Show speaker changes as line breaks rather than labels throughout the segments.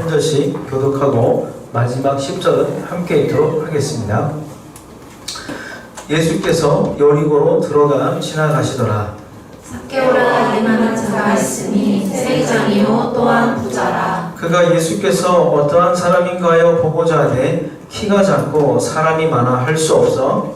한 절씩 교독하고 마지막 10절은 함께 읽도록 하겠습니다. 예수께서 여리고로 지나가시더라.
삭개오라 이름하는 자가 있으니 세리장이요 또한 부자라.
그가 예수께서 어떠한 사람인가요 보고자 하되 키가 작고 사람이 많아 할 수 없어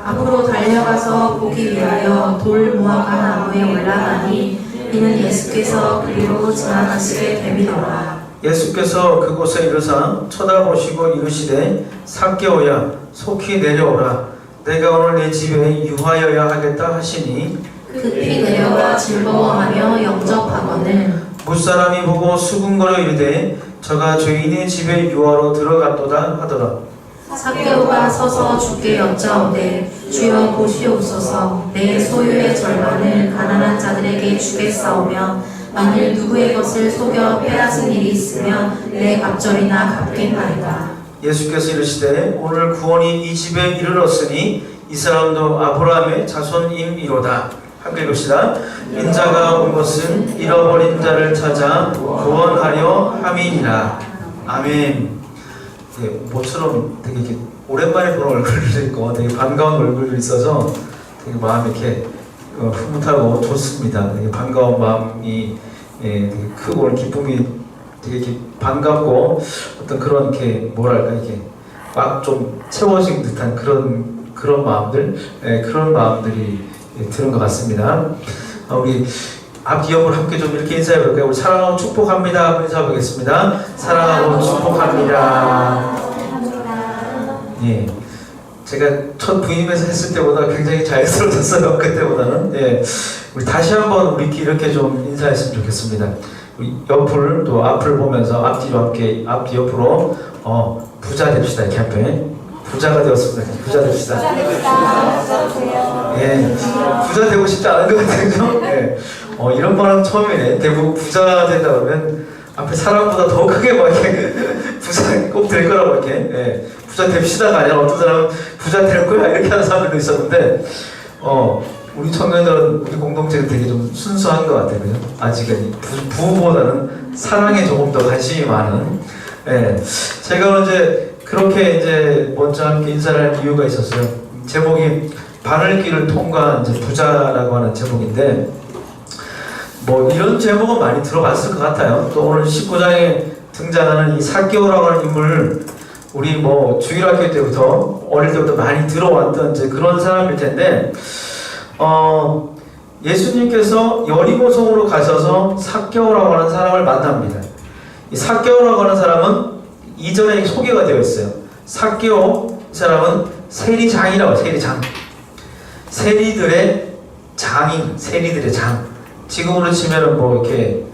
앞으로 달려가서 보기 위하여 돌 무화과 나무에 올라가니 이는 예수께서 그리로 지나가시게 됨이더라.
예수께서 그곳에 이르사 쳐다보시고 이르시되 삭개오야 속히 내려오라 내가 오늘 내 집에 유하여야 하겠다 하시니
급히 내려와 즐거워하며 영접하거늘
무사람이 보고 수군거려 이르되 저가 죄인의 집에 유하로 들어갔도다 하더라.
삭개오가 서서 주께 여짜오되 주여 보시옵소서 내 소유의 절반을 가난한 자들에게 주겠사오며 만일 누구의 것을 속여 빼앗은 일이 있으면 내 갑절이나 갚겠나이다.
예수께서 이르시되 오늘 구원이 이 집에 이르렀으니 이 사람도 아브라함의 자손임이로다. 함께 읽읍시다. 인자가 온 것은 잃어버린 자를 찾아 구원하려 함이니라. 아멘. 모처럼 되게 이렇게 오랜만에 보는 얼굴들이 있고 되게 반가운 얼굴들이 있어서 되게 마음이 이렇게 흐뭇하고 좋습니다. 되게 반가운 마음이 되게 크고 기쁨이 되게 이렇게 반갑고 어떤 그런 이렇게 뭐랄까 이렇게 막 좀 채워진 듯한 그런 마음들 그런 마음들이 드는 것 같습니다. 우리 앞뒤 옆으로 함께 좀 이렇게 인사해 볼까요? 우리 사랑하고 축복합니다. 한번 인사해 보겠습니다. 사랑하고 축복합니다. 예, 제가 첫 부임해서 했을 때보다 굉장히 자연스러워졌어요. 그때보다는. 예, 우리 다시 한번 우리끼리 이렇게 좀 인사했으면 좋겠습니다. 우리 옆을 또 앞을 보면서 앞뒤로 함께 앞뒤 옆으로 부자 됩시다. 이렇게 앞에 부자가 되었습니다. 부자 됩시다. 예, 부자 되고 싶지 않은 것 같아요. 예, 이런 말은 처음이네. 대부분 부자 된다 그러면 앞에 사람보다 더 크게 막 이렇게 부자 꼭 될 거라고 이렇게 예, 부자 됩시다가 아니라 어떤 사람은 부자 될 거야 이렇게 하는 사람들도 있었는데 우리 청년들은 우리 공동체가 되게 좀 순수한 것 같아요. 아직은 부보다는 사랑에 조금 더 관심이 많은. 예, 제가 이제 그렇게 이제 먼저 함께 인사를 할 이유가 있었어요. 제목이 바늘길을 통과한 이제 부자라고 하는 제목인데 뭐 이런 제목은 많이 들어봤을 것 같아요. 또 오늘 19장에 등장하는 이 삭개오라고 하는 인물 우리 뭐 주일학교 때부터 어릴 때부터 많이 들어왔던 이제 그런 사람일 텐데 예수님께서 여리고성으로 가셔서 삭개오라고 하는 사람을 만납니다. 이 삭개오라고 하는 사람은 이전에 소개가 되어 있어요. 삭개오 이 사람은 세리장이라고 세리장. 세리들의 장인, 세리들의 장. 지금으로 치면은 뭐 이렇게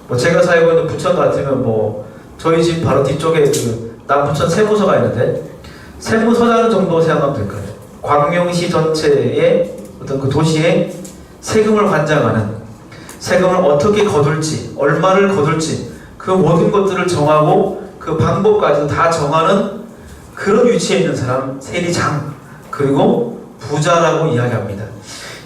뭐 제가 살고 있는 부천 같으면 뭐 저희 집 바로 뒤쪽에 그 남부천 세무서가 있는데 세무서장 정도 생각하면 될 거예요. 광명시 전체의 어떤 그 도시의 세금을 관장하는 세금을 어떻게 거둘지, 얼마를 거둘지 그 모든 것들을 정하고 그 방법까지도 다 정하는 그런 위치에 있는 사람 세리장 그리고 부자라고 이야기합니다.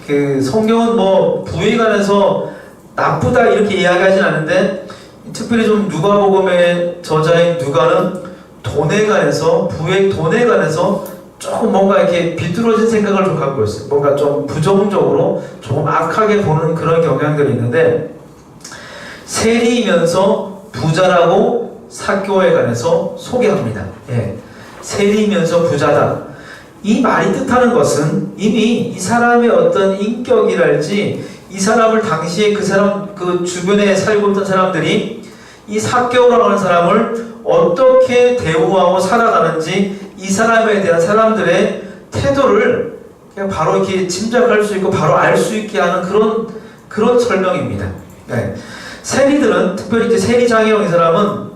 그 성경은 뭐 부에 관해서 나쁘다 이렇게 이야기하진 않는데 특별히 좀 누가복음의 저자인 누가는 돈에 관해서 부의 돈에 관해서 조금 뭔가 이렇게 비뚤어진 생각을 좀 갖고 있어요. 뭔가 좀 부정적으로 조금 악하게 보는 그런 경향들이 있는데 세리이면서 부자라고 삭개오에 관해서 소개합니다. 예. 세리이면서 부자다. 이 말이 뜻하는 것은 이미 이 사람의 어떤 인격이랄지 이 사람을 당시에 그 사람 그 주변에 살고 있던 사람들이 이 삭개오라고 하는 사람을 어떻게 대우하고 살아가는지 이 사람에 대한 사람들의 태도를 그냥 바로 이렇게 짐작할 수 있고 바로 알 수 있게 하는 그런 설명입니다. 네. 세리들은 특별히 이제 세리장이라는 이 사람은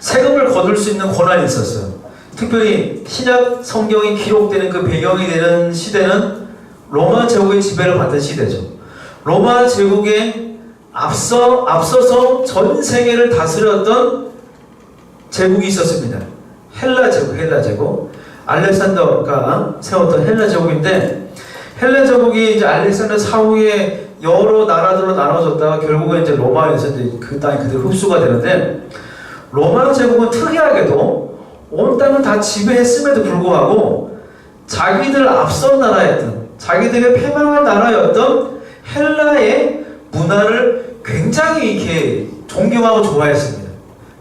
세금을 거둘 수 있는 권한이 있었어요. 특별히 신약 성경이 기록되는 그 배경이 되는 시대는 로마 제국의 지배를 받던 시대죠. 로마 제국에 앞서서 전 세계를 다스렸던 제국이 있었습니다. 헬라 제국. 알렉산더가 세웠던 헬라 제국인데 헬라 제국이 이제 알렉산더 사후에 여러 나라들로 나눠졌다가 결국은 이제 로마에서 이제 그 땅이 그대로 흡수가 되는데 로마 제국은 특이하게도 온 땅을 다 지배했음에도 불구하고 자기들 앞선 나라였던, 자기들의 패망한 나라였던 헬라의 문화를 굉장히 이렇게 존경하고 좋아했습니다.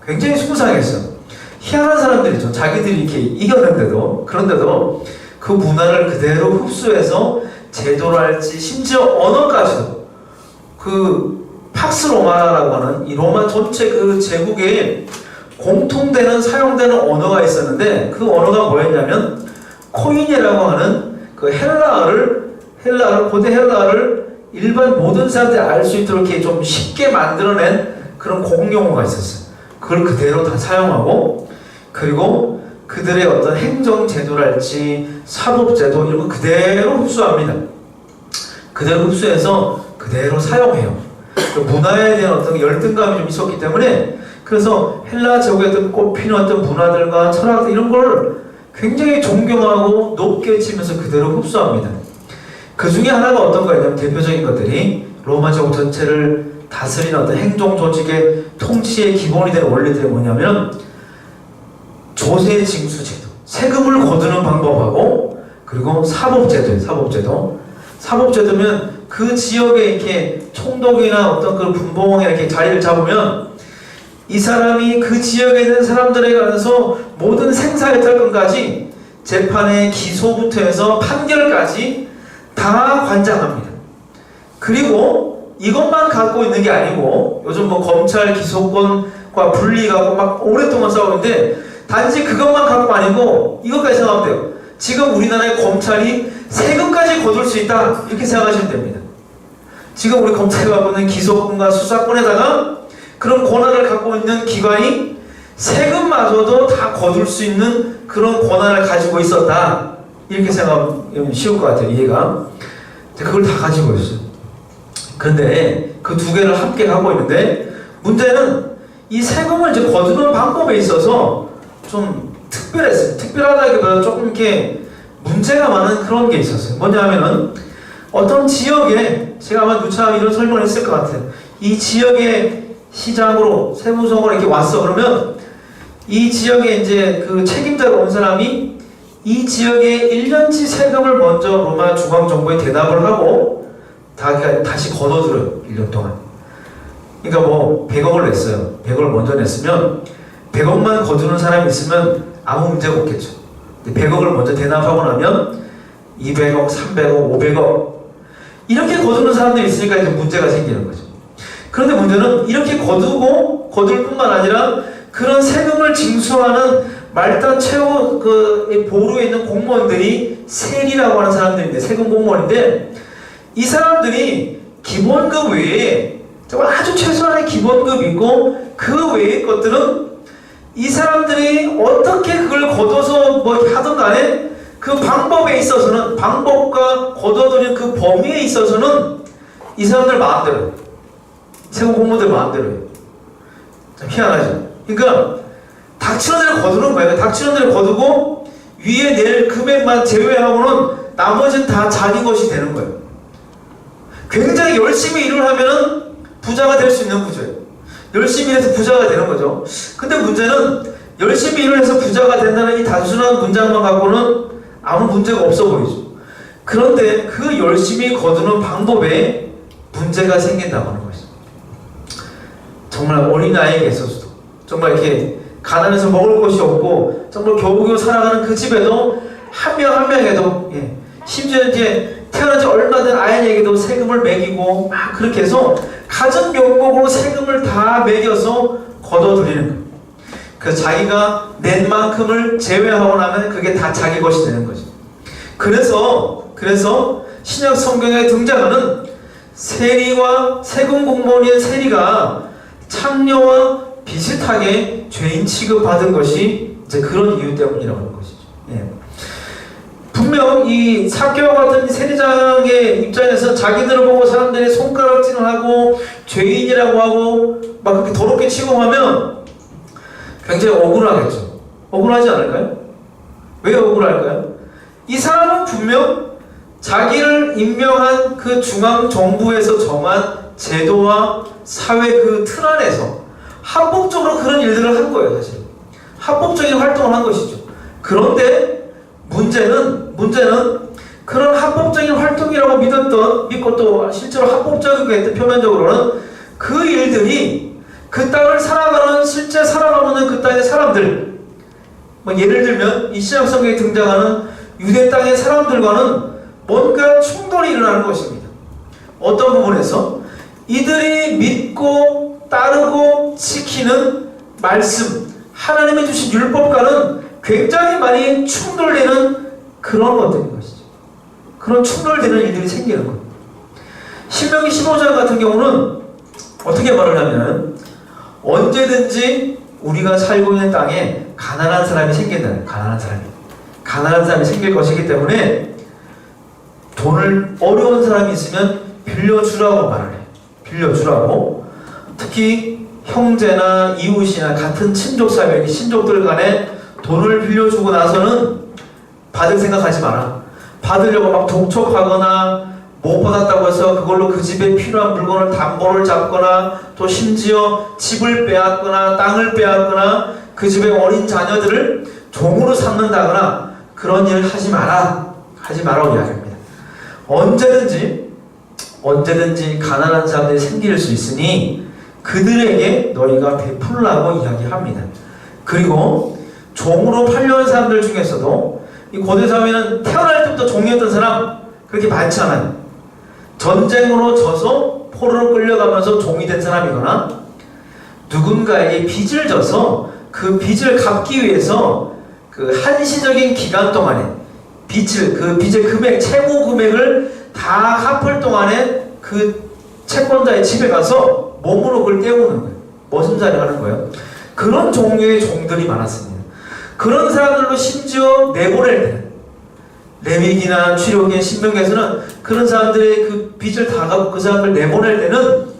굉장히 숭상했어요. 희한한 사람들이죠. 자기들이 이렇게 이겼는데도, 그런데도 그 문화를 그대로 흡수해서 제도를 할지, 심지어 언어까지도, 그 팍스 로마라고 하는 이 로마 전체 그 제국에 공통되는 사용되는 언어가 있었는데, 그 언어가 뭐였냐면 코인이라고 하는 그 헬라어를 고대 헬라어를 일반 모든 사람들이 알 수 있도록 이렇게 좀 쉽게 만들어낸 그런 공용어가 있었어요. 그걸 그대로 다 사용하고, 그리고 그들의 어떤 행정 제도랄지 사법 제도 이런 거 그대로 흡수합니다. 그대로 흡수해서 그대로 사용해요. 그 문화에 대한 어떤 열등감이 좀 있었기 때문에, 그래서 헬라 제국에 어떤 꽃피는 어떤 문화들과 철학들 이런 걸 굉장히 존경하고 높게 치면서 그대로 흡수합니다. 그 중에 하나가 어떤 거냐면, 대표적인 것들이 로마 제국 전체를 다스리는 어떤 행정 조직의 통치의 기본이 되는 원리들이 뭐냐면, 조세 징수 제도, 세금을 거두는 방법하고, 그리고 사법제도예요. 사법제도면 그 지역에 이렇게 총독이나 어떤 그 분봉에 이렇게 자리를 잡으면 이 사람이 그 지역에 있는 사람들에 관해서 모든 생사해탈권까지 재판의 기소부터 해서 판결까지 다 관장합니다. 그리고 이것만 갖고 있는 게 아니고, 요즘 뭐 검찰 기소권과 분리가고 막 오랫동안 싸우는데, 단지 그것만 갖고 아니고 이것까지 생각하면 돼요. 지금 우리나라의 검찰이 세금까지 거둘 수 있다, 이렇게 생각하시면 됩니다. 지금 우리 검찰이 갖고 있는 기소권과 수사권에다가 그런 권한을 갖고 있는 기관이 세금마저도 다 거둘 수 있는 그런 권한을 가지고 있었다, 이렇게 생각하면 쉬울 것 같아요. 이해가. 그걸 다 가지고 있어요. 그런데 그 두 개를 함께 갖고 있는데, 문제는 이 세금을 이제 거두는 방법에 있어서 좀 특별했어요. 특별하다기보다 조금 이렇게 문제가 많은 그런 게 있었어요. 뭐냐면은, 어떤 지역에, 제가 아마 누차 이런 설명을 했을 것 같아요. 이 지역의 시장으로, 세무성으로 이렇게 왔어. 그러면 이 지역에 이제 그 책임자로 온 사람이 이 지역의 1년치 세금을 먼저 로마 중앙정부에 대납을 하고 다시 걷어들어요. 1년 동안. 그러니까 뭐 100억을 냈어요. 100억을 먼저 냈으면 100억만 거두는 사람이 있으면 아무 문제가 없겠죠. 100억을 먼저 대납하고 나면 200억, 300억, 500억 이렇게 거두는 사람들이 있으니까 이제 문제가 생기는 거죠. 그런데 문제는 이렇게 거둘 뿐만 아니라 그런 세금을 징수하는 말단 최고 그 보루에 있는 공무원들이 세리라고 하는 사람들인데, 세금 공무원인데, 이 사람들이 기본급 외에 정말 아주 최소한의 기본급이 있고, 그 외의 것들은 이 사람들이 어떻게 그걸 걷어서 뭐 하든 간에 그 방법에 있어서는, 방법과 걷어들이는 그 범위에 있어서는 이 사람들 마음대로, 세금 공무원들 마음대로예요. 참 희한하죠. 그러니까 닥치는 대로 거두는 거예요. 닥치는 대로 거두고 위에 낼 금액만 제외하고는 나머지는 다 자기 것이 되는 거예요. 굉장히 열심히 일을 하면은 부자가 될 수 있는 구조예요. 열심히 해서 부자가 되는 거죠. 근데 문제는 열심히 일을 해서 부자가 된다는 이 단순한 문장만 갖고는 아무 문제가 없어 보이죠. 그런데 그 열심히 거두는 방법에 문제가 생긴다고 하는 것이죠. 정말 어린아이에게 있어서도, 정말 이렇게 가난해서 먹을 것이 없고 정말 겨우겨우 살아가는 그 집에도 한 명 한 명에도, 심지어 이제 태어난 지 얼마 된 아이에게도 세금을 매기고 막 그렇게 해서 가진 명목으로 세금을 다 매겨서 걷어들이는 거예요. 그래서 자기가 낸 만큼을 제외하고 나면 그게 다 자기 것이 되는 거죠. 그래서 신약 성경에 등장하는 세리와 세금 공무원인 세리가 창녀와 비슷하게 죄인 취급받은 것이 이제 그런 이유 때문이라고 하는 것이죠. 분명 이 삭개와 같은 세리장의 입장에서 자기들을 보고 사람들이 손가락질을 하고 죄인이라고 하고 막 그렇게 더럽게 취급하면 굉장히 억울하겠죠. 억울하지 않을까요? 왜 억울할까요? 이 사람은 분명 자기를 임명한 그 중앙정부에서 정한 제도와 사회 그 틀 안에서 합법적으로 그런 일들을 한 거예요. 합법적인 활동을 한 것이죠. 그런데 문제는 그런 합법적인 활동이라고 믿고 또 실제로 합법적이고 했던 표면적으로는 그 일들이 그 땅을 실제 살아가는 그 땅의 사람들, 뭐 예를 들면 이 신약 성경에 등장하는 유대 땅의 사람들과는 뭔가 충돌이 일어나는 것입니다. 어떤 부분에서 이들이 믿고 따르고 지키는 말씀, 하나님이 주신 율법과는 굉장히 많이 충돌되는 그런 것들인 것이죠. 그런 충돌되는 일들이 생기는 거예요. 신명기 15장 같은 경우는 어떻게 말을 하면 언제든지 우리가 살고 있는 땅에 가난한 사람이 생긴다는, 가난한 사람이 생길 것이기 때문에 돈을 어려운 사람이 있으면 빌려주라고 말을 해요. 빌려주라고. 특히 형제나 이웃이나 같은 친족사회, 신족들 간에 돈을 빌려주고 나서는 받을 생각하지 마라. 받으려고 막 독촉하거나 못 받았다고 해서 그걸로 그 집에 필요한 물건을 담보를 잡거나 또 심지어 집을 빼앗거나 땅을 빼앗거나 그 집의 어린 자녀들을 종으로 삼는다거나 그런 일을 하지 마라고 이야기합니다. 언제든지 가난한 사람들이 생길 수 있으니 그들에게 너희가 베풀라고 이야기합니다. 그리고 종으로 팔려온 사람들 중에서도 이 고대 사회는 태어날 때부터 종이었던 사람 그렇게 많지 않아요. 전쟁으로 져서 포로로 끌려가면서 종이 된 사람이거나 누군가에게 빚을 져서 그 빚을 갚기 위해서 그 한시적인 기간 동안에 그 빚의 금액, 채무 금액을 다 갚을 동안에 그 채권자의 집에 가서 몸으로 그걸 떼우는 거예요. 머슴살이 하는 거예요. 그런 종류의 종들이 많았습니다. 그런 사람들로 심지어 내보낼 때는 레위기나 출애굽기, 신명기에서는 그런 사람들의 그 빚을 다 갚고 그 사람을 내보낼 때는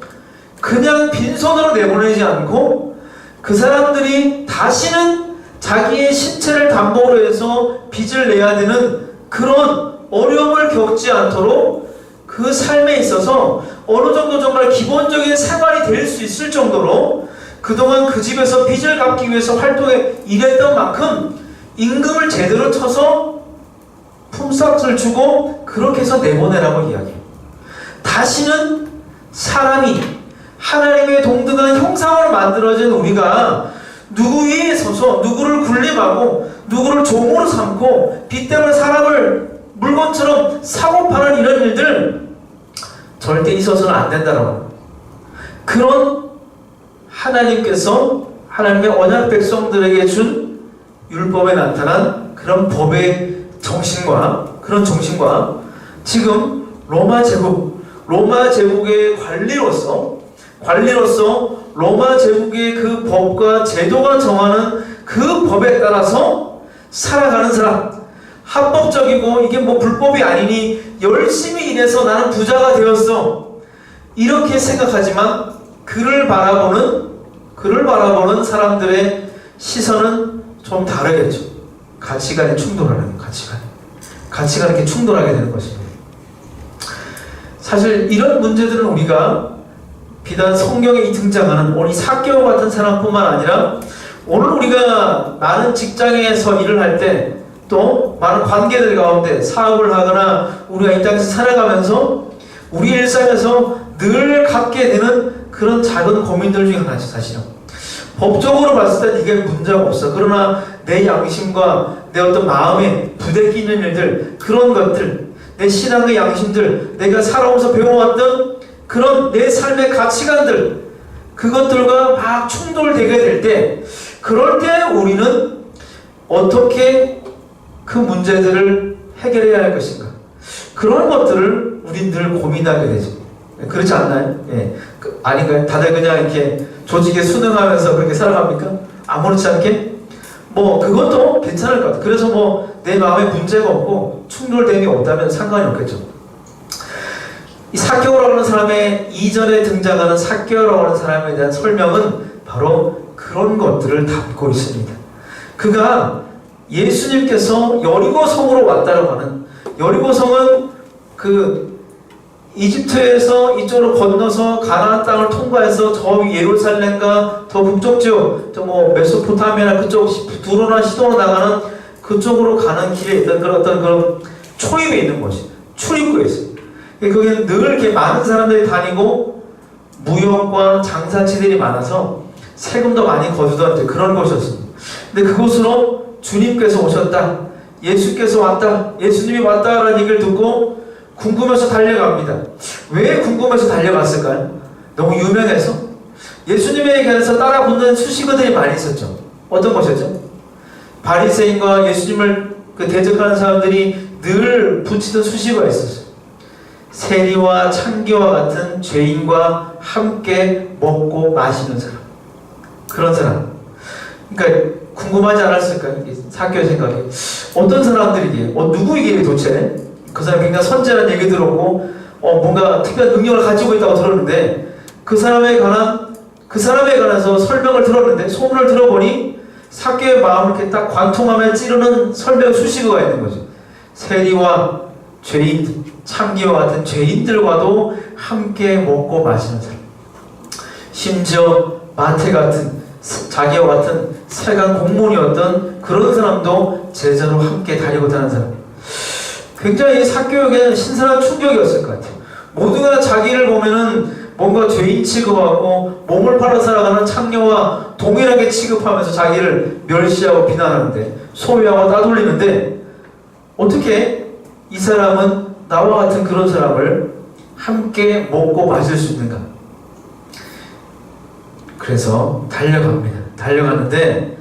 그냥 빈손으로 내보내지 않고 그 사람들이 다시는 자기의 신체를 담보로 해서 빚을 내야 되는 그런 어려움을 겪지 않도록 그 삶에 있어서 어느 정도 정말 기본적인 생활이 될 수 있을 정도로 그동안 그 집에서 빚을 갚기 위해서 활동에 일했던 만큼 임금을 제대로 쳐서 품삯을 주고 그렇게 해서 내보내라고 이야기해요. 다시는 사람이 하나님의 동등한 형상으로 만들어진 우리가 누구 위에 서서 누구를 군림하고 누구를 종으로 삼고 빚 때문에 사람을 물건처럼 사고 파는 이런 일들 절대 있어서는 안 된다라고 합니다. 그런 하나님께서 하나님의 언약 백성들에게 준 율법에 나타난 그런 법의 그런 정신과 지금 로마 제국의 관리로서 로마 제국의 그 법과 제도가 정하는 그 법에 따라서 살아가는 사람, 합법적이고 이게 뭐 불법이 아니니 열심히 일해서 나는 부자가 되었어 이렇게 생각하지만 그를 바라보는 사람들의 시선은 좀 다르겠죠. 가치관이 충돌하는 가치관이 이렇게 충돌하게 되는 것입니다. 사실 이런 문제들은 우리가 비단 성경에 등장하는 오늘 삭개오 같은 사람뿐만 아니라 오늘 우리가 많은 직장에서 일을 할 때 또 많은 관계들 가운데 사업을 하거나 우리가 이 땅에서 살아가면서 우리 일상에서 늘 갖게 되는 그런 작은 고민들 중에 하나죠. 사실은 법적으로 봤을 때 이게 문제가 없어. 그러나 내 양심과 내 어떤 마음에 부대끼는 일들, 그런 것들, 내 신앙의 양심들, 내가 살아오면서 배워왔던 그런 내 삶의 가치관들, 그것들과 막 충돌되게 될 때, 그럴 때 우리는 어떻게 그 문제들을 해결해야 할 것인가? 그런 것들을 우린 늘 고민하게 되죠. 그렇지 않나요? 예. 아닌가요? 다들 그냥 이렇게 조직에 순응하면서 그렇게 살아갑니까? 아무렇지 않게? 뭐 그것도 괜찮을 것 같아요. 그래서 뭐 내 마음에 문제가 없고 충돌됨이 없다면 상관이 없겠죠. 이 삭개오라고 하는 사람의 이전에 등장하는 삭개오라고 하는 사람에 대한 설명은 바로 그런 것들을 담고 있습니다. 그가 예수님께서 여리고성으로 왔다고 하는, 여리고성은 그 이집트에서 이쪽으로 건너서 가나안 땅을 통과해서 저 예루살렘과 더 북쪽 지역, 저 뭐 메소포타미아나 그쪽 두로나 시도로 나가는 그쪽으로 가는 길에 있던 그런 어떤 그런 초입에 있는 곳이 출입구에 있어요. 거기는 늘 이렇게 많은 사람들이 다니고 무역과 장사치들이 많아서 세금도 많이 거두던 그런 곳이었습니다. 근데 그곳으로 주님께서 오셨다, 예수께서 왔다, 예수님이 왔다라는 얘기를 듣고 궁금해서 달려갑니다. 왜 궁금해서 달려갔을까요? 너무 유명해서? 예수님에 관해서 따라붙는 수식어들이 많이 있었죠. 어떤 것이었죠? 바리새인과 예수님을 대적하는 사람들이 늘 붙이던 수식어가 있었어요. 세리와 창기와 같은 죄인과 함께 먹고 마시는 사람. 그런 사람. 그러니까 궁금하지 않았을까요? 사교의 생각에. 어떤 사람들이기에, 누구이기에 도대체? 그 사람이 굉장히 선지라는 얘기 들었고, 뭔가 특별한 능력을 가지고 있다고 들었는데, 그 사람에 관해서 설명을 들었는데, 소문을 들어보니, 사교의 마음을 이렇게 딱 관통하며 찌르는 설명 수식어가 있는 거죠. 세리와 죄인, 창기와 같은 죄인들과도 함께 먹고 마시는 사람. 심지어 마태 같은, 자기와 같은 세간 공무원이었던 그런 사람도 제자로 함께 다니고 다니는 사람. 굉장히 사교육에는 신선한 충격이었을 것 같아요. 모두가 자기를 보면은 뭔가 죄인 취급하고 몸을 팔아 살아가는 창녀와 동일하게 취급하면서 자기를 멸시하고 비난하는데, 소유하고 따돌리는데, 어떻게 이 사람은 나와 같은 그런 사람을 함께 먹고 마실 수 있는가? 그래서 달려갑니다. 달려가는데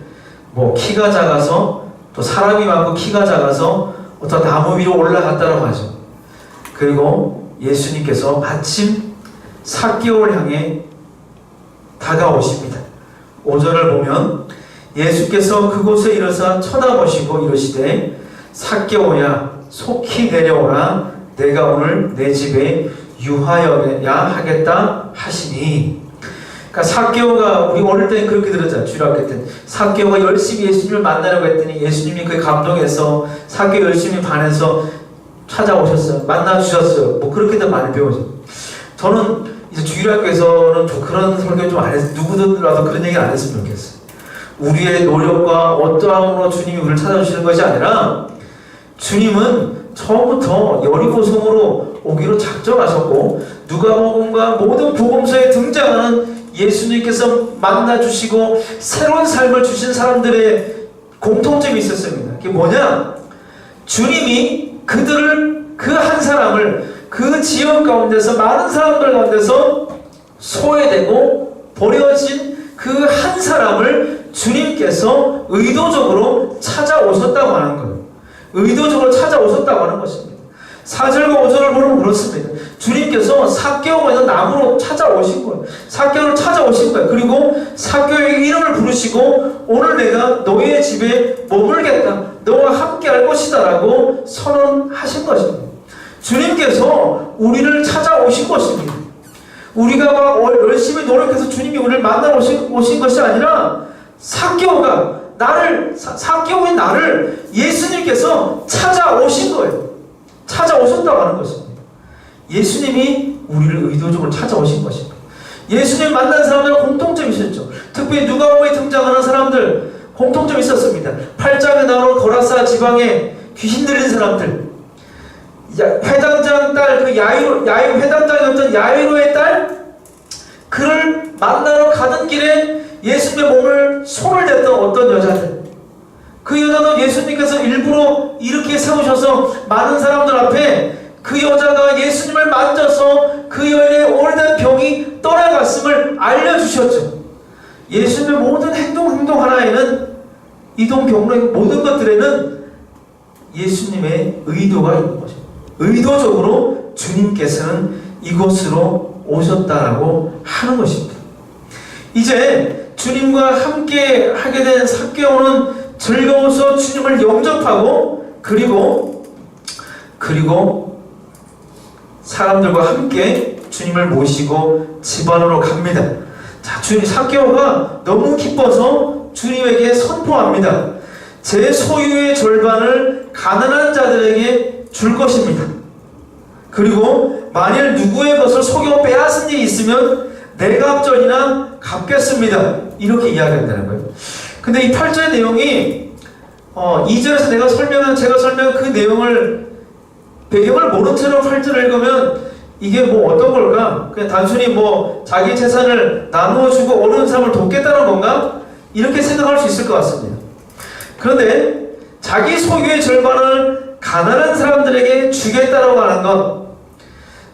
뭐 키가 작아서, 또 사람이 많고 키가 작아서 어떤 나무 위로 올라갔다고 하죠. 그리고 예수님께서 마침 삭개오를 향해 다가오십니다. 5절을 보면 예수께서 그곳에 이르사 쳐다보시고 이르시되 삭개오야 속히 내려오라, 내가 오늘 내 집에 유하여야 하겠다 하시니. 그러니까 삭개오가, 우리 어릴 때는 그렇게 들었잖아요. 주일학교 때는 삭개오가 열심히 예수님을 만나려고 했더니 예수님이 그에 감동해서 삭개오 열심히 반해서 찾아오셨어요. 만나주셨어요. 뭐 그렇게도 많이 배우죠. 저는 이제 주일학교에서는 좀 그런 설교 좀 안 했어요. 누구든라도 그런 얘기 안 했으면 좋겠어요. 우리의 노력과 어떠함으로 주님이 우리를 찾아주시는 것이 아니라, 주님은 처음부터 여리고성으로 오기로 작정하셨고, 누가복음과 모든 복음서에 등장하는 예수님께서 만나주시고 새로운 삶을 주신 사람들의 공통점이 있었습니다. 그게 뭐냐? 주님이 그들을, 그 한 사람을 그 지역 가운데서, 많은 사람들 가운데서 소외되고 버려진 그 한 사람을 주님께서 의도적으로 찾아오셨다고 하는 거예요. 의도적으로 찾아오셨다고 하는 것입니다. 4절과 5절을 보면 그렇습니다. 주님께서 삭개오가 있는 나무로 찾아오신 거예요. 삭개오를 찾아오신 거예요. 그리고 삭개오의 이름을 부르시고 오늘 내가 너희의 집에 머물겠다, 너와 함께 할 것이다 라고 선언하신 것입니다. 주님께서 우리를 찾아오신 것입니다. 우리가 막 열심히 노력해서 주님이 우리를 만나러 오신 것이 아니라 삭개오인 나를 예수님께서 찾아오신 거예요. 찾아오셨다고 하는 것입니다. 예수님이 우리를 의도적으로 찾아오신 것입니다. 예수님 만난 사람들은 공통점이 있었죠. 특별히 누가복음에 등장하는 사람들 공통점이 있었습니다. 8장에 나오는 거라사 지방에 귀신 들린 사람들, 회당장 딸, 그 야이로 회당장이었던 야이로의 딸, 그를 만나러 가는 길에 예수님의 몸을 손을 댔던 어떤 여자들, 그 여자도 예수님께서 일부러 이렇게 세우셔서 많은 사람들 앞에 그 여자가 예수님을 만져서 그 여인의 오래된 병이 떠나갔음을 알려주셨죠. 예수님의 모든 행동 하나에는, 이동 경로의 모든 것들에는 예수님의 의도가 있는 거죠. 의도적으로 주님께서는 이곳으로 오셨다라고 하는 것입니다. 이제 주님과 함께 하게 된 삭개오는 즐거워서 주님을 영접하고, 그리고 사람들과 함께 주님을 모시고 집 안으로 갑니다. 자, 삭개오가 너무 기뻐서 주님에게 선포합니다. 제 소유의 절반을 가난한 자들에게 줄 것입니다. 그리고 만일 누구의 것을 속여 빼앗은 일이 있으면 내가 앞전이나 갚겠습니다. 이렇게 이야기한다는 거예요. 근데 이 8절의 내용이 2절에서 제가 설명한 그 내용을 배경을 모른 채로 8절을 읽으면 이게 뭐 어떤 걸까? 그냥 단순히 뭐 자기 재산을 나누어 주고 어려운 사람을 돕겠다는 건가? 이렇게 생각할 수 있을 것 같습니다. 그런데 자기 소유의 절반을 가난한 사람들에게 주겠다라고 하는 것,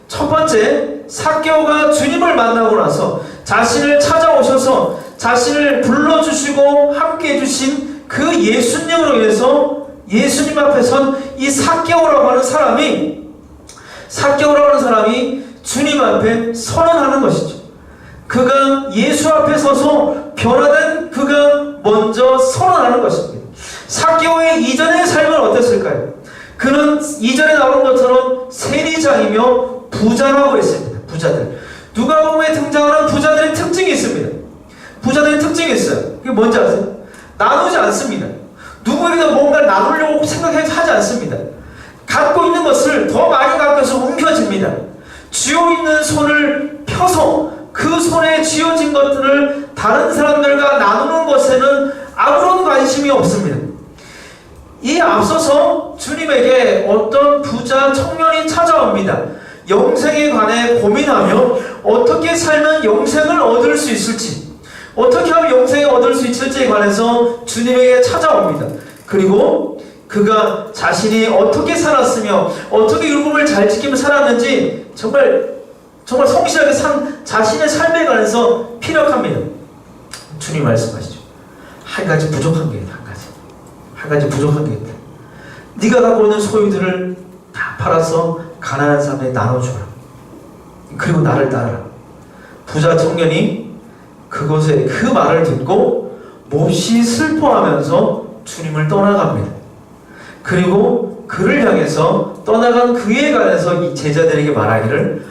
첫 번째, 삭개오가 주님을 만나고 나서 자신을 찾아오셔서 자신을 불러주시고 함께 해주신 그 예수님으로 인해서 예수님 앞에 선 이 삭개오라고 하는 사람이 주님 앞에 선언하는 것이죠. 그가 예수 앞에 서서 변화된 그가 먼저 선언하는 것입니다. 삭개오의 이전의 삶은 어땠을까요? 그는 이전에 나온 것처럼 세리장이며 부자라고 했습니다. 부자들. 누가복음에 등장하는 부자들의 특징이 있습니다. 부자들의 특징이 있어요. 그게 뭔지 아세요? 나누지 않습니다. 누구에게도 뭔가를 나누려고 생각하지 않습니다. 갖고 있는 것을 더 많이 갖고 해서 움켜집니다. 쥐어 있는 손을 펴서 그 손에 쥐어진 것들을 다른 사람들과 나누는 것에는 아무런 관심이 없습니다. 이 앞서서 주님에게 어떤 부자 청년이 찾아옵니다. 영생에 관해 고민하며 어떻게 살면 영생을 얻을 수 있을지, 어떻게 하면 영생을 얻을 수 있을지에 관해서 주님에게 찾아옵니다. 그리고 그가 자신이 어떻게 살았으며 어떻게 율법을 잘 지키며 살았는지 정말 성실하게 산 자신의 삶에 관해서 피력합니다. 주님 말씀하시죠. 한 가지 부족한 게 있다. 한 가지 부족한 게 있다. 네가 갖고 있는 소유들을 다 팔아서 가난한 사람에게 나눠주라. 그리고 나를 따르라. 부자 청년이 그것에 그 말을 듣고 몹시 슬퍼하면서 주님을 떠나갑니다. 그리고 그를 향해서 떠나간 그에 관해서 이 제자들에게 말하기를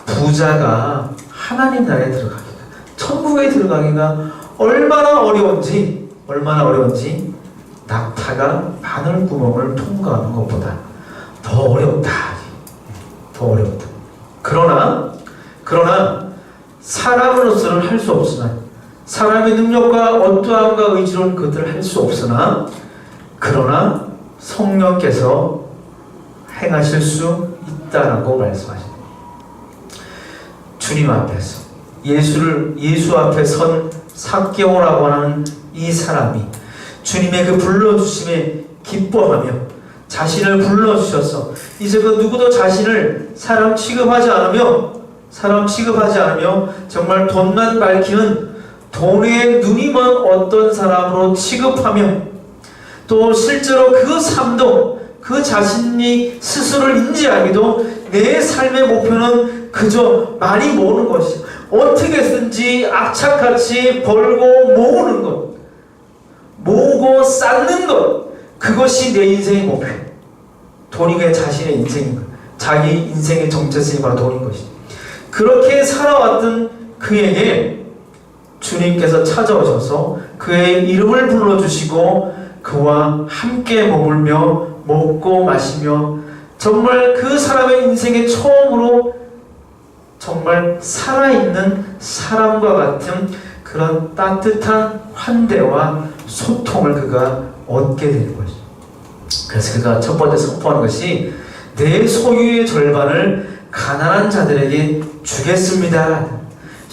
부자가 하나님 나라에 들어가기가, 천국에 들어가기가 얼마나 어려운지 낙타가 바늘구멍을 통과하는 것보다 더 어렵다. 그러나 사람으로서는 할 수 없으나, 사람의 능력과 어떠함과 의지로는 그것들을 할 수 없으나, 그러나 성령께서 행하실 수 있다라고 말씀하십니다. 주님 앞에서 예수 앞에 선 삭개오라고 하는 이 사람이 주님의 그 불러주심에 기뻐하며 자신을 불러주셔서 이제 그 누구도 자신을 사람 취급하지 않으며 정말 돈만 밝히는 돈에 눈이 먼 어떤 사람으로 취급하며, 또 실제로 그 삶도 그 자신이 스스로를 인지하기도 내 삶의 목표는 그저 많이 모으는 것이, 어떻게든지 악착같이 벌고 모으는 것, 모으고 쌓는 것, 그것이 내 인생의 목표. 돈이 그냥 자신의 인생인 것, 자기 인생의 정체성이 바로 돈인 것이. 그렇게 살아왔던 그에게 주님께서 찾아오셔서 그의 이름을 불러주시고 그와 함께 머물며 먹고 마시며 정말 그 사람의 인생에 처음으로 정말 살아있는 사람과 같은 그런 따뜻한 환대와 소통을 그가 얻게 되는 것이죠. 그래서 그가 첫 번째 선포하는 것이 내 소유의 절반을 가난한 자들에게 주겠습니다.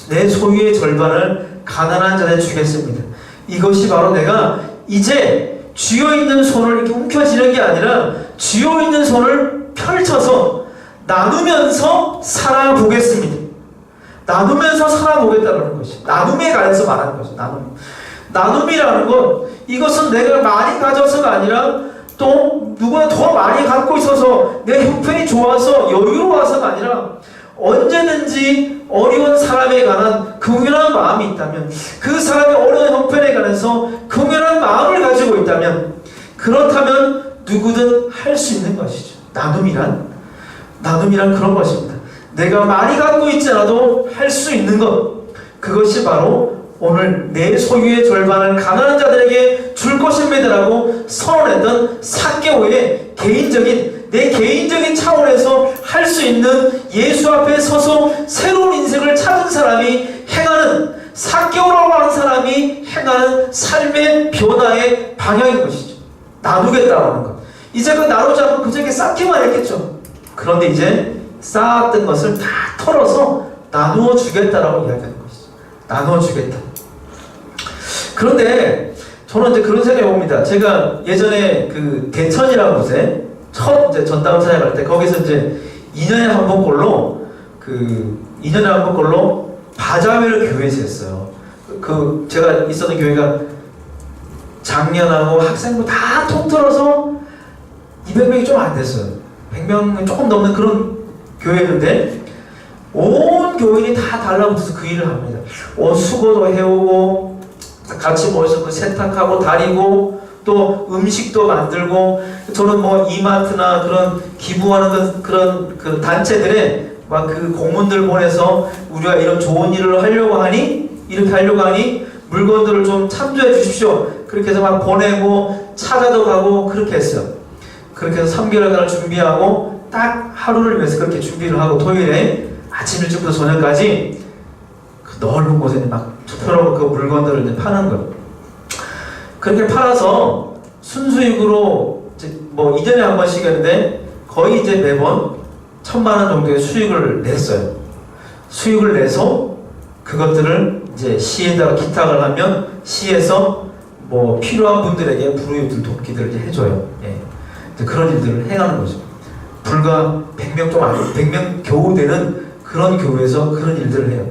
내 소유의 절반을 가난한 자들에게 주겠습니다. 이것이 바로 내가 이제 쥐어있는 손을 이렇게 움켜쥐는 게 아니라 쥐어있는 손을 펼쳐서 나누면서 살아보겠습니다. 나누면서 살아보겠다는 것이, 나눔에 관해서 말하는 것이죠. 나눔이라는 건 이것은 내가 많이 가져서가 아니라 또 누구나 더 많이 갖고 있어서 내 형편이 좋아서 여유로워서가 아니라 언제든지 어려운 사람에 관한 긍휼한 마음이 있다면, 그 사람의 어려운 형편에 관해서 긍휼한 마음을 가지고 있다면, 그렇다면 누구든 할 수 있는 것이죠. 나눔이란 그런 것입니다. 내가 많이 갖고 있지 않아도 할 수 있는 것, 그것이 바로 오늘 내 소유의 절반을 가난한 자들에게 줄 것입니다라고 선언했던 삭개오의 개인적인 내 개인적인 차원에서 할 수 있는 예수 앞에 서서 새로운 인생을 찾은 사람이 행하는, 삭개오라고 하는 사람이 행하는 삶의 변화의 방향인 것이죠. 나누겠다고 하는 것. 이제 그 나누지 않고 그저께 쌓기만 했겠죠. 그런데 이제 쌓았던 것을 다 털어서 나누어 주겠다라고 이야기하는 것이죠. 나누어 주겠다. 그런데 저는 이제 그런 생각이 옵니다. 제가 예전에 그 대천이라는 곳에 첫 이제 전당을 찾아갈 때 거기서 이제 2년에 한 번꼴로 바자회를 교회에서 했어요. 그 제가 있었던 교회가 장년하고 학생부 다 통틀어서 200명이 좀 안 됐어요. 100명 조금 넘는 그런 교회였는데 온 교인이 다 달라붙어서 그 일을 합니다. 수고도 해오고 같이 모여서 그 세탁하고 다리고 또 음식도 만들고, 저는 뭐 이마트나 그런 기부하는 그런 그 단체들에 막 그 공문들 보내서 우리가 이런 좋은 일을 하려고 하니, 이렇게 하려고 하니 물건들을 좀 참조해 주십시오. 그렇게 해서 막 보내고 찾아도 가고 그렇게 했어요. 그렇게 해서 3개월간을 준비하고 딱 하루를 위해서 그렇게 준비를 하고 토요일에 아침 일찍부터 저녁까지 그 넓은 곳에 막 투표로 그 물건들을 이제 파는 거예요. 그렇게 팔아서 순수익으로 이제 뭐 2년에 한 번씩 했는데 거의 이제 매번 1,000만 원 정도의 수익을 냈어요. 수익을 내서 그것들을 이제 시에다가 기탁을 하면 시에서 뭐 필요한 분들에게 불우이웃들 돕기들을 이제 해줘요. 예. 이제 그런 일들을 행하는 거죠. 불과 100명 좀 아니고 100명 겨우 되는 그런 교회에서 그런 일들을 해요.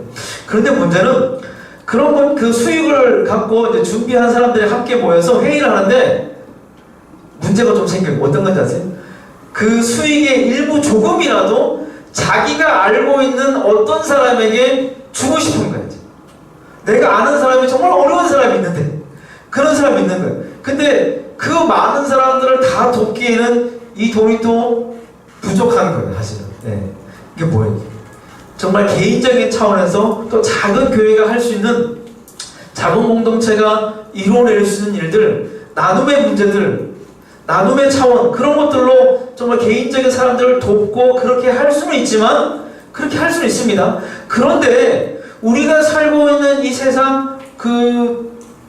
그런데 문제는 그런 그 수익을 갖고 이제 준비한 사람들이 함께 모여서 회의를 하는데 문제가 좀 생겨요. 어떤 건지 아세요? 그 수익의 일부 조금이라도 자기가 알고 있는 어떤 사람에게 주고 싶은 거예요. 내가 아는 사람이 정말 어려운 사람이 있는데, 그런 사람이 있는 거예요. 근데 그 많은 사람들을 다 돕기에는 이 돈이 또 부족한 거예요, 사실은. 네. 이게 뭐예요? 정말 개인적인 차원에서 또 작은 교회가 할 수 있는, 작은 공동체가 이루어낼 수 있는 일들, 나눔의 문제들, 나눔의 차원, 그런 것들로 정말 개인적인 사람들을 돕고 그렇게 할 수는 있지만, 그렇게 할 수는 있습니다. 그런데 우리가 살고 있는 이 세상,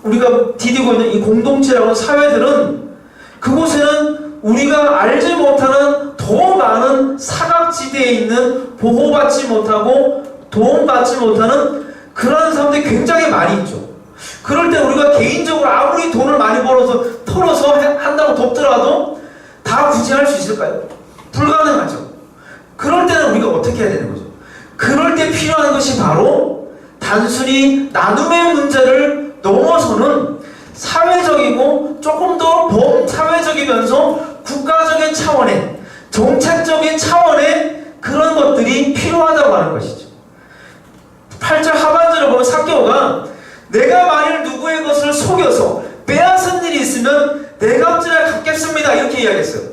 우리가 디디고 있는 이 공동체라고 사회들은, 그곳에는 우리가 알지 못하는 더 많은 사각지대에 있는, 보호받지 못하고 도움받지 못하는 그런 사람들이 굉장히 많이 있죠. 그럴 때 우리가 개인적으로 아무리 돈을 많이 벌어서 털어서 한다고 돕더라도 다 구제할 수 있을까요? 불가능하죠. 그럴 때는 우리가 어떻게 해야 되는 거죠? 그럴 때 필요한 것이 바로 단순히 나눔의 문제를 넘어서는 사회적이고 조금 더 범사회적이면서 국가적인 차원의, 정책적인 차원의 그런 것들이 필요하다고 하는 것이죠. 8절 하반절을 보면 삭개오가 내가 만일 누구의 것을 속여서 빼앗은 일이 있으면 내 값지를 갚겠습니다, 이렇게 이야기했어요.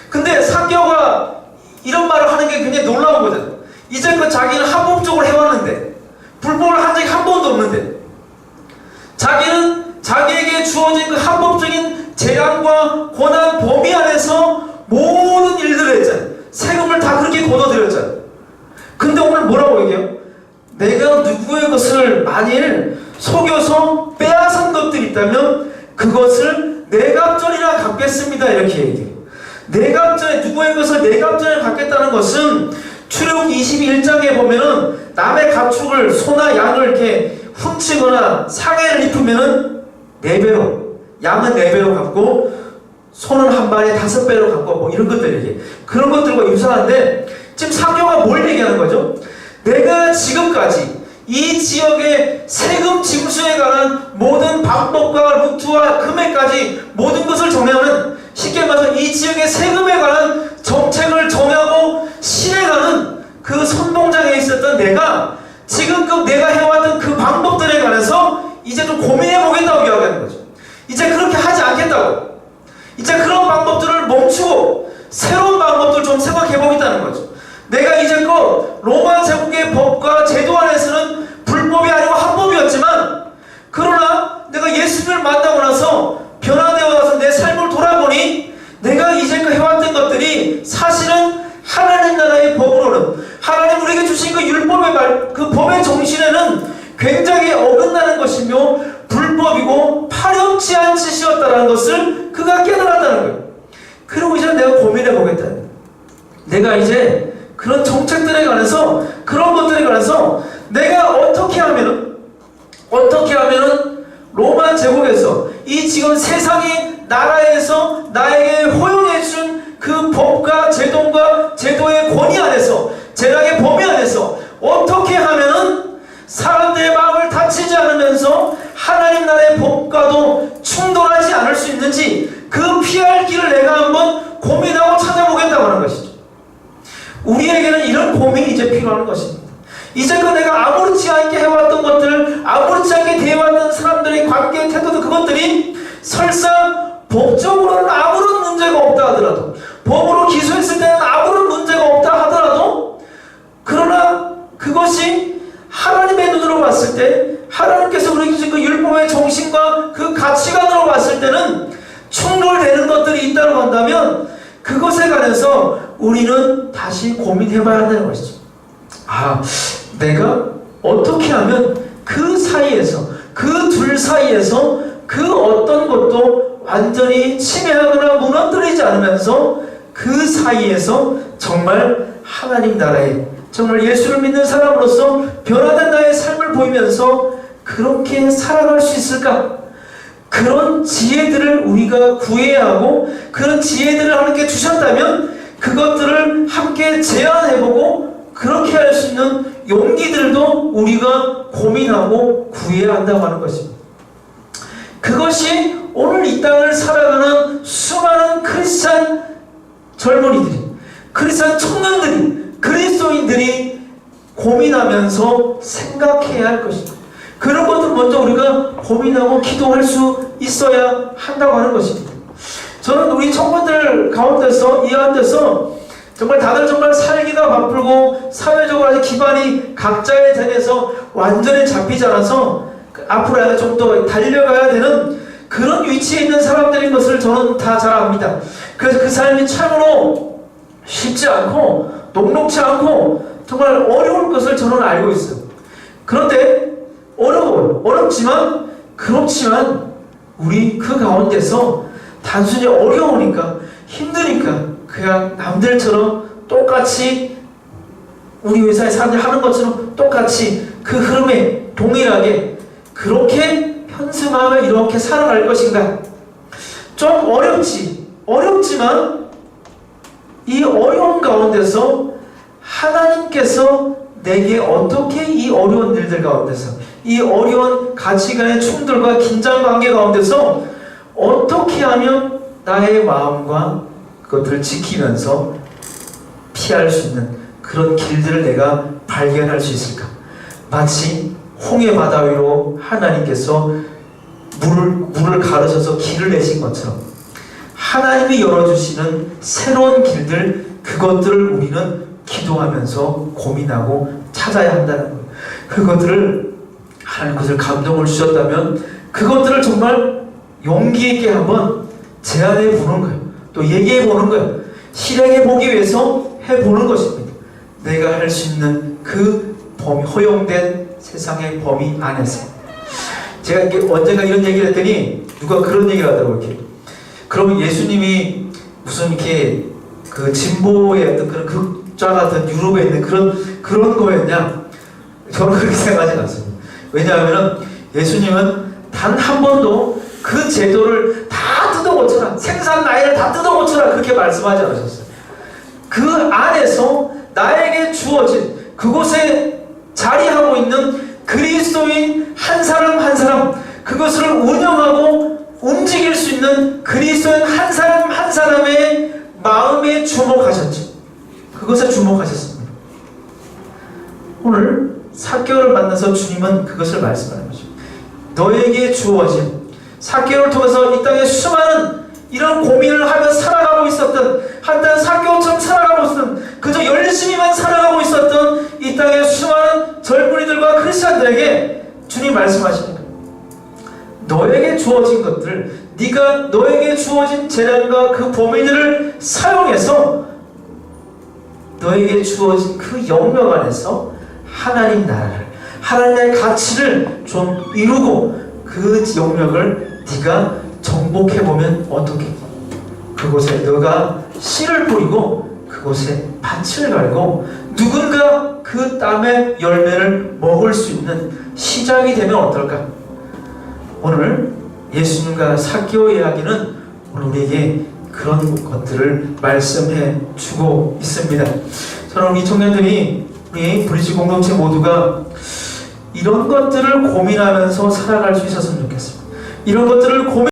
근데 삭개오가 이런 말을 하는 게 굉장히 놀라운 거잖아요. 이제껏 자기는 합법적으로 해왔는데, 불법을 한 적이 한 번도 없는데, 자기는 자기에게 주어진 그 합법적인 재량과 권한 범위 안에서 모든 일들을 했잖아요. 세금을 다 그렇게 걷어들였잖아요. 근데 오늘 뭐라고 얘기해요? 내가 누구의 것을 만일 속여서 빼앗은 것들이 있다면 그것을 내 값전이나 갚겠습니다, 이렇게 얘기해요. 내 값전에, 누구의 것을 내 값전에 갚겠다는 것은 출애굽기 22장에 보면은 남의 가축을, 소나 양을 이렇게 훔치거나 상해를 입으면은 4배로, 양은 4배로 갚고 소는 한 마리에 5배로 갚고 뭐 이런 것들 얘기해. 그런 것들과 유사한데 지금 삭개오가 뭘 얘기하는 거죠? 내가 지금까지 이 지역의 세금 징수에 관한 모든 방법과 루트와 금액까지 모든 것을 정하는, 쉽게 말해서 이 지역의 세금에 관한 정책을 정하고 실행하는 그 선봉장에 있었던 내가 지금껏 내가 해왔던 그 방법들에 관해서 이제 좀 고민해보겠다고 이야기하는 거죠. 이제 그렇게 하지 않겠다고. 이제 그런 방법들을 멈추고 새로운 방법들 좀 생각해보겠다는 거죠. 내가 이제껏 로마 제국의 법과 제도 안에서는 불법이 아니고 합법이었지만, 그러나 내가 예수님을 만나고 나서 변화되어 와서 내 삶을 돌아보니 내가 이제껏 해왔던 것들이 있다는 것을 그가 깨달았다는 거예요. 그리고 이제 내가 고민해 보겠다. 내가 이제 그런 정책들에 관해서, 그런 것들에 관해서 내가 어떻게 하면은 로마 제국에서 이 지금 세상의 나라에서 나에게 허용해 준 그 법과 제도와 제도의 권위 안에서, 제약의 범위 안에서 어떻게 하면은 사람들의 마음을 다치지 않으면서 하나님 나라의 법과도 충돌하지 않을 수 있는지, 그 피할 길을 내가 한번 고민하고 찾아보겠다고 하는 것이죠. 우리에게는 이런 고민이 이제 필요한 것입니다. 이제껏 내가 아무렇지 않게 해왔던 것들, 아무렇지 않게 대해왔던 사람들의 관계, 태도도, 그것들이 설사 법적으로는 아무런 문제가 없다 하더라도, 법으로 기소했을 때는 아무런 문제가 없다 하더라도, 그러나 그것이 하나님의 눈으로 봤을 때, 하나님께서 우리 주신 그 율법의 정신과 그 가치관으로 봤을 때는 충돌되는 것들이 있다고 한다면, 그것에 관해서 우리는 다시 고민해봐야 한다는 것이죠. 내가 어떻게 하면 그 사이에서, 그 둘 사이에서 그 어떤 것도 완전히 침해하거나 무너뜨리지 않으면서 그 사이에서 정말 하나님 나라에, 정말 예수를 믿는 사람으로서 변화된 나의 삶을 보이면서 그렇게 살아갈 수 있을까? 그런 지혜들을 우리가 구해야 하고, 그런 지혜들을 하나님께 주셨다면 그것들을 함께 제안해보고 그렇게 할 수 있는 용기들도 우리가 고민하고 구해야 한다고 하는 것입니다. 그것이 오늘 이 땅을 살아가는 수많은 크리스찬 젊은이들이, 크리스찬 청년들이, 그리스도인들이 고민하면서 생각해야 할 것입니다. 그런 것들 먼저 우리가 고민하고 기도할 수 있어야 한다고 하는 것입니다. 저는 우리 청년들 가운데서, 이 가운데서 정말 다들 정말 살기가 바쁘고 사회적으로 아직 기반이 각자의 자리에서 완전히 잡히지 않아서 앞으로 좀 더 달려가야 되는 그런 위치에 있는 사람들인 것을 저는 다 잘 압니다. 그래서 그 삶이 참으로 쉽지 않고 녹록지 않고 정말 어려울 것을 저는 알고 있어요. 그런데 어려워요. 어렵지만, 그렇지만 우리 그 가운데서 단순히 어려우니까, 힘드니까 그냥 남들처럼 똑같이 우리 회사의 사람들이 하는 것처럼 똑같이 그 흐름에 동일하게 그렇게 편승하며 이렇게 살아갈 것인가? 좀 어렵지만 이 어려운 가운데서 하나님께서 내게 어떻게 이 어려운 일들 가운데서, 이 어려운 가치관의 충돌과 긴장 관계 가운데서 어떻게 하면 나의 마음과 그것들을 지키면서 피할 수 있는 그런 길들을 내가 발견할 수 있을까? 마치 홍해 바다 위로 하나님께서 물을 가르셔서 길을 내신 것처럼 하나님이 열어주시는 새로운 길들, 그것들을 우리는 기도하면서 고민하고 찾아야 한다는 거예요. 그것들을, 하나님 그것을 감동을 주셨다면 그것들을 정말 용기 있게 한번 제안해 보는 거예요. 또 얘기해 보는 거예요. 실행해 보기 위해서 해보는 것입니다. 내가 할 수 있는 그 범위, 허용된 세상의 범위 안에서. 제가 언젠가 이런 얘기를 했더니 누가 그런 얘기를 하더라고요. 이렇게. 그러면 예수님이 무슨 이렇게 그 진보의 어떤 그런 극좌 같은 유럽에 있는 그런 거였냐? 저는 그렇게 생각하지 않습니다. 왜냐하면 예수님은 단 한 번도 그 제도를 다 뜯어고쳐라, 생산 나이를 다 뜯어고쳐라, 그렇게 말씀하지 않으셨어요. 그 안에서 나에게 주어진, 그곳에 자리하고 있는 그리스도인 한 사람 한 사람, 그것을 운영하고 움직일 수 있는 그리스도인 한 사람 한 사람의 마음에 주목하셨죠. 그것에 주목하셨습니다. 오늘 삭개오를 만나서 주님은 그것을 말씀하는 거죠. 너에게 주어진, 삭개오를 통해서 이 땅에 수많은 이런 고민을 하며 살아가고 있었던, 한때 삭개오처럼 살아가고 있었던, 그저 열심히만 살아가고 있었던 이 땅의 수많은 젊은이들과 크리스찬들에게 주님 말씀하십니다. 너에게 주어진 것들, 네가 너에게 주어진 재량과 그 범위들을 사용해서 너에게 주어진 그 영역 안에서 하나님 나라를, 하나님의 가치를 좀 이루고 그 영역을 네가 정복해보면 어떻게? 그곳에 너가 씨를 뿌리고 그곳에 밭을 갈고 누군가 그 땀의 열매를 먹을 수 있는 시작이 되면 어떨까? 오늘 예수님과 삭개오 이야기는 오늘 우리에게 그런 것들을 말씀해 주고 있습니다. 저는 우리 청년들이, 우리 브리지 공동체 모두가 이런 것들을 고민하면서 살아갈 수 있었으면 좋겠습니다. 이런 것들을 고민